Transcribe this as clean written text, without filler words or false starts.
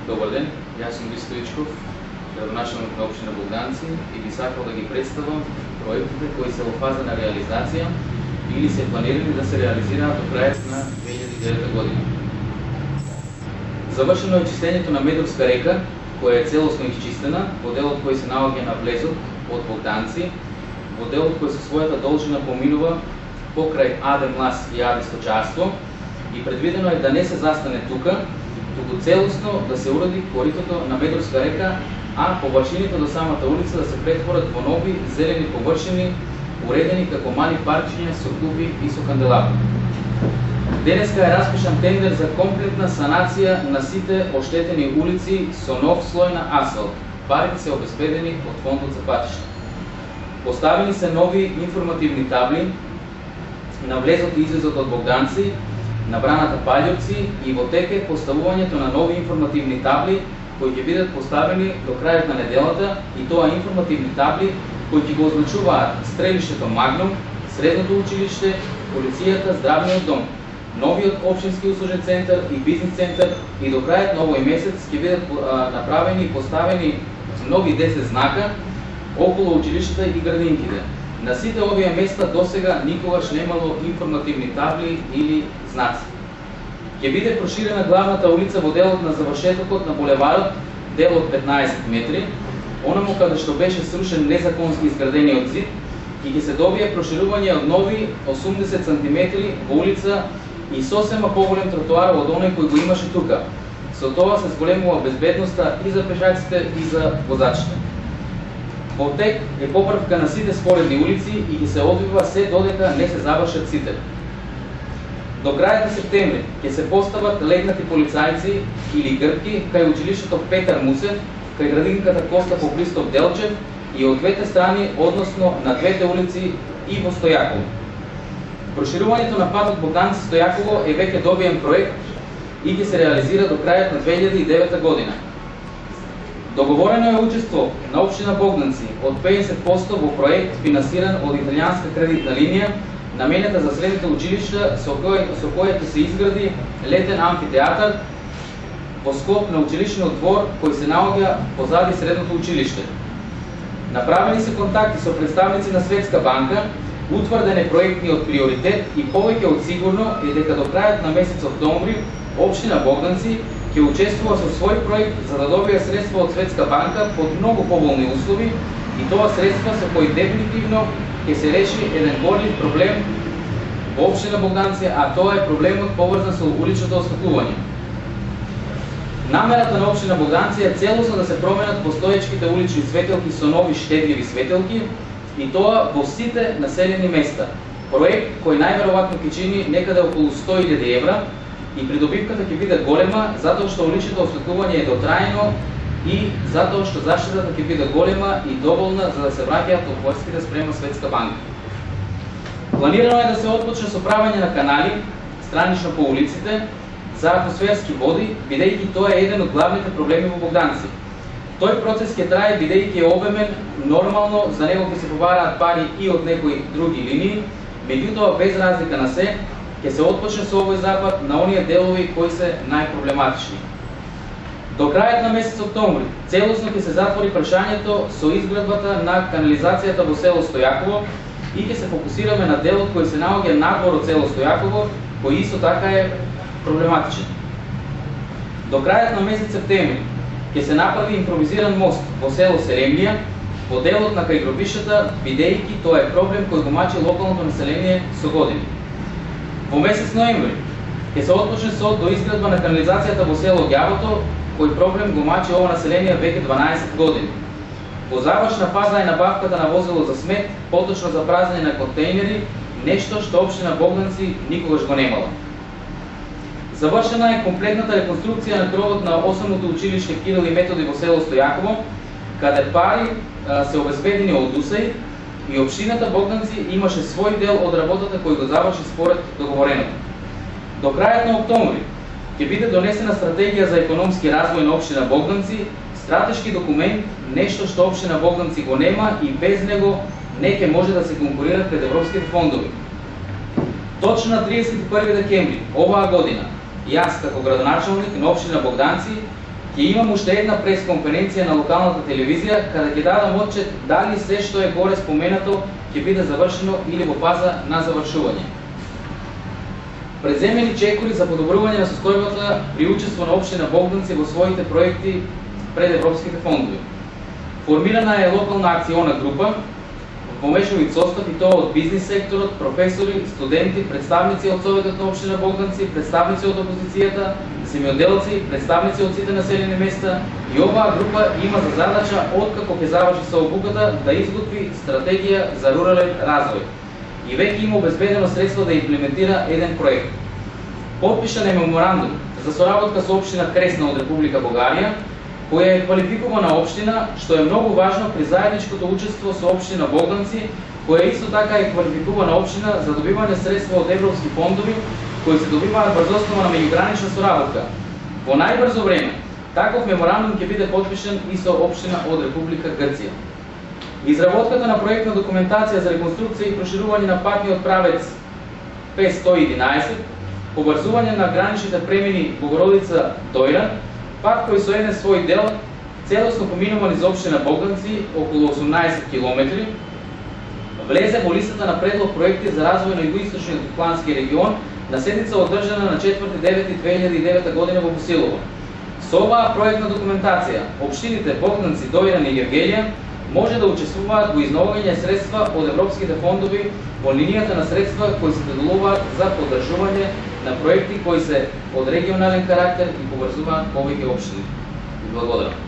Добър ден, аз съм Гри Стоичков, градоначалник на община Богданци и би сакал да ги представам проектите кои са во фаза на реализација или се планирани да се реализираат до крајот на 2009 година. Завршено е чистењето на Медовска река, која е целосно изчистена, во делот кој се наоѓа на влезот од Богданци, во делот кој со својата должина поминува покрај Аде Млас и Аде Сточарство, и предвидено е да не се застане тука, туку целосно да се уреди коритото на Медовска река, а површините до самата улица да се претворат во нови зелени површини, уредени како мали паркчиња со клупи и со канделабри. Денеска е распишан тендер за комплетна санација на сите оштетени улици со нов слој на асфалт. Парите се обезбедени од фондот за патишта. Поставени се нови информативни табли на влезот и излезот од Богданци, на браната Паѓовци, и во тек е поставувањето на нови информативни табли кои ќе бидат поставени до крајот на неделата, и тоа информативни табли кои ќе го означуваат стрелиштето Магнум, средното училиште, полицијата, здравниот дом, новиот општински услужен центар и бизнес центар, и до крајот на овој месец ќе бидат направени и поставени нови 10 знака околу училиштата и градинките. На сите овие места досега никогаш немало информативни табли или знаци. Ќе биде проширена главната улица во делот на завршетокот на булеварот, делот 15 метри, онаму каде што беше срушен незаконски изградениот зид, и ќе се добие проширување од нови 80 см во улица и сосема поголем тротоар од оној кој го имаше тука. Со тоа се зголемува безбедноста и за пешаците и за возачите. Во тек е поправка на сите споредни улици и ќе се одвива се додека не се завршат сите. До крајот на септември ќе се постават легнати полицајци или грбки кај училиштето Петар Мусев, кај градинката Коста Попристов Делчев и од двете страни, односно на двете улици и во Стојаково. Проширувањето на патот Богданци Стојаково е веќе добиен проект и ќе се реализира до крајот на 2009 година. Договорено е учество на општина Богданци од 50% во проект финансиран од италијанска кредитна линија, наменета за средните училишта, со која ќе се изгради летен амфитеатар во склоп на училишниот двор кој се наоѓа позади средното училиште. Направени се контакти со представници на Светска банка, утврден е проектниот приоритет и повеќе од сигурно е дека до крајот на месец октомври општина Богданци ќе учествува со свој проект за да добие средства од Светска банка под многу поволни услови, и тоа средства со кои дефинитивно ќе се реши еден горлив проблем во општина Богданци, а тоа е проблемот поврзан со уличното осветлување. Намерата на општина Богданци е целосно да се променат постоечките улични светелки со нови штедливи светелки, и тоа во сите населени места. Проект кој најверојатно ќе чини некаде околу 100.000 евра, и придобивката ќе биде голема затоа што уличното осветлување е дотраено и затоа што заштитата ќе биде голема и доволна за да се враќаат опорските спрема Светска банка. Планирано е да се отпочне со правење на канали странично по улиците за атмосферски води, бидејќи тоа е еден од главните проблеми во Богданци. Тој процес ќе трае бидејќи е обемен, нормално за него ќе се побараат пари и од некои други линии, меѓутоа без разлика на се ќе се отпочне со овој запад на оние делови кои се најпроблематични. До крајот на месец октомври целосно ќе се затвори прашањето со изградбата на канализацијата во село Стојаково и ќе се фокусираме на делот кој се наоѓа надвор од село Стојаково, кој исто така е проблематичен. До крајот на месец септември ќе се направи импровизиран мост во село Серемија, во делот на кај гробишата, бидејќи тоа е проблем кој го мачи локалното население со години. Во месец ноември ќе се отпочне со доизградба на канализацијата во село Ѓавото, кој проблем го мачи ова население веќе 12 години. Во завршна фаза е набавката на возило за смет, поточно за празење на контейнери, нешто што општина Богданци никогаш го немала. Завршена е комплетната реконструкција на кровот на основното училиште Кирил и Методи во село Стојаково, каде пари се обезбедени од УСАИД, и општината Богданци имаше свој дел од работата кој го заврши според договореното. До крајот на октомври ќе биде донесена стратегија за економски развој на општина Богданци, стратешки документ, нешто што општина Богданци го нема и без него не ќе може да се конкурира пред европските фондови. Точно на 31 декември оваа година, јас како градоначалник на општина Богданци Ќе имам уште една пресконференција на локалната телевизија, каде ќе дадам отчет дали се што е горе споменато ќе биде завршено или во фаза на завршување. Преземени чекори за подобрување на состојбата при учество на општина Богданци во своите проекти пред европските фондови. Формирана е локална акциона група во мешовит состав и тоа од бизнис секторот, професори, студенти, представници од Советот на општина Богданци, представници од опозицијата, земјоделци, представници од сите населени места, и оваа група има за задача откако ќе заврши со обуката да изготви стратегија за рурален развој и веќе има обезбедено средство да имплементира еден проект. Потпишан е меморандум за соработка со општина Кресна од Република Бугарија, која е квалификувана општина, што е многу важно при заедничкото учество со општина Богданци, која исто така е квалификувана општина за добивање средства од европски фондови, кои се добиваат врз основа на меѓугранична соработка. Во најбрзо време, таков меморандум ќе биде потпишан и со општина од Република Грција. Изработката на проектна документација за реконструкција и проширување на патниот правец П111, поврзување на граничните премини Богородица Дојран, пат кој со еден свој дел целосно поминува низ општина Богданци околу 18 км, влезе во листата на предлог проекти за развој на југоисточниот плански регион на седница одржана на 4.9.2009 година во Босилово. Со оваа проектна документација, општините Богданци, Дојран и Гевгелија може да учествуваат во изновување средства од европските фондови во линијата на средства кои се доделуваат за поддржување на проекти кои се од регионален карактер и поврзуваат повеќе општини. Благодарам.